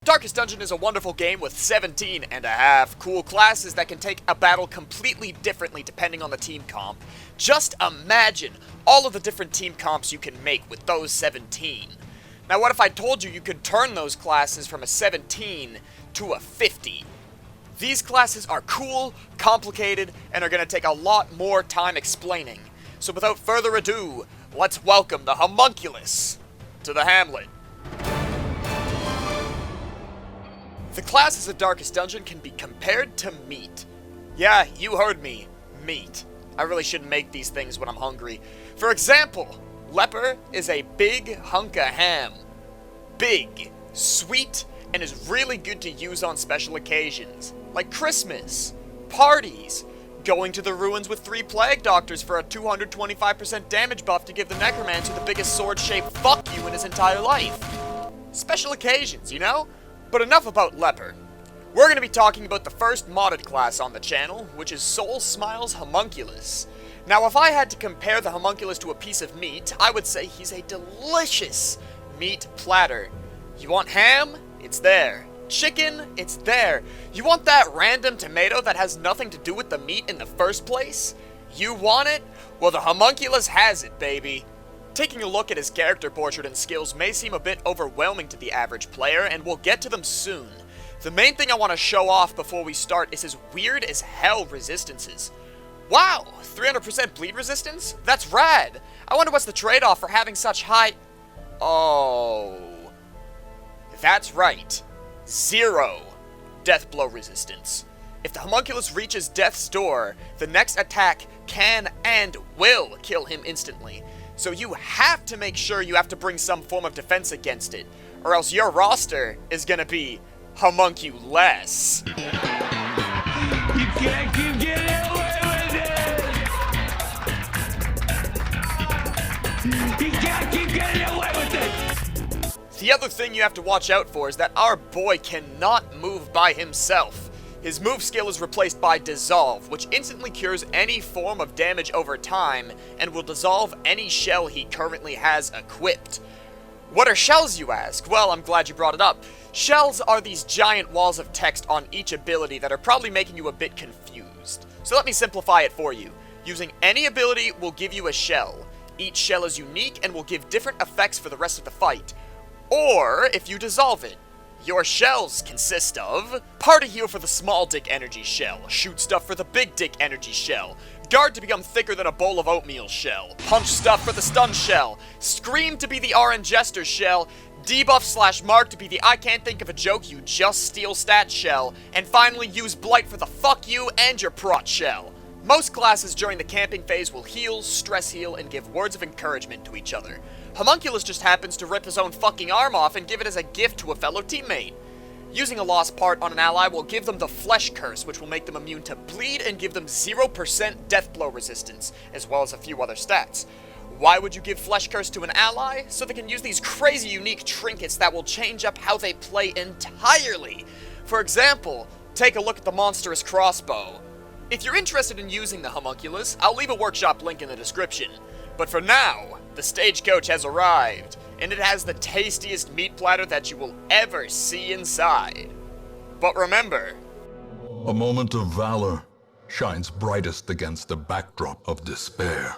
Darkest Dungeon is a wonderful game with 17 and a half cool classes that can take a battle completely differently depending on the team comp. Just imagine all of the different team comps you can make with those 17. Now what if I told you you could turn those classes from a 17 to a 50? These classes are cool, complicated, and are going to take a lot more time explaining. So without further ado, let's welcome the Homunculus to the Hamlet. The classes of Darkest Dungeon can be compared to meat. Yeah, you heard me, meat. I really shouldn't make these things when I'm hungry. For example, Leper is a big hunk of ham. Big, sweet, and is really good to use on special occasions, like Christmas, parties, going to the ruins with 3 plague doctors for a 225% damage buff to give the necromancer the biggest sword-shaped fuck you in his entire life. Special occasions, you know? But enough about Leper. We're going to be talking about the first modded class on the channel, which is Soul Smile's Homunculus. Now, if I had to compare the Homunculus to a piece of meat, I would say he's a delicious meat platter. You want ham? It's there. Chicken? It's there. You want that random tomato that has nothing to do with the meat in the first place? You want it? Well, the Homunculus has it, baby. Taking a look at his character portrait and skills may seem a bit overwhelming to the average player, and we'll get to them soon. The main thing I want to show off before we start is his weird as hell resistances. Wow, 300% bleed resistance? That's rad! I wonder what's the trade-off for having such high... Oh... That's right. 0 death blow resistance. If the Homunculus reaches death's door, the next attack can and will kill him instantly. So you have to make sure you have to bring some form of defense against it, or else your roster is gonna be homunculus. You can't keep getting away with it! You can't keep getting away with it! The other thing you have to watch out for is that our boy cannot move by himself. His move skill is replaced by Dissolve, which instantly cures any form of damage over time, and will dissolve any shell he currently has equipped. What are shells, you ask? Well, I'm glad you brought it up. Shells are these giant walls of text on each ability that are probably making you a bit confused. So let me simplify it for you. Using any ability will give you a shell. Each shell is unique and will give different effects for the rest of the fight. Or, if you dissolve it, your shells consist of Party Heal for the small dick energy shell, Shoot Stuff for the big dick energy shell, Guard to become thicker than a bowl of oatmeal shell, Punch Stuff for the stun shell, Scream to be the RN Jester shell, Debuff / Mark to be the I can't think of a joke you just steal stat shell, and finally use Blight for the fuck you and your prot shell. Most classes during the camping phase will heal, stress heal, and give words of encouragement to each other. Homunculus just happens to rip his own fucking arm off and give it as a gift to a fellow teammate. Using a lost part on an ally will give them the Flesh Curse, which will make them immune to bleed and give them 0% death blow resistance, as well as a few other stats. Why would you give Flesh Curse to an ally? So they can use these crazy unique trinkets that will change up how they play entirely. For example, take a look at the monstrous crossbow. If you're interested in using the Homunculus, I'll leave a workshop link in the description. But for now, the stagecoach has arrived, and it has the tastiest meat platter that you will ever see inside. But remember, a moment of valor shines brightest against the backdrop of despair.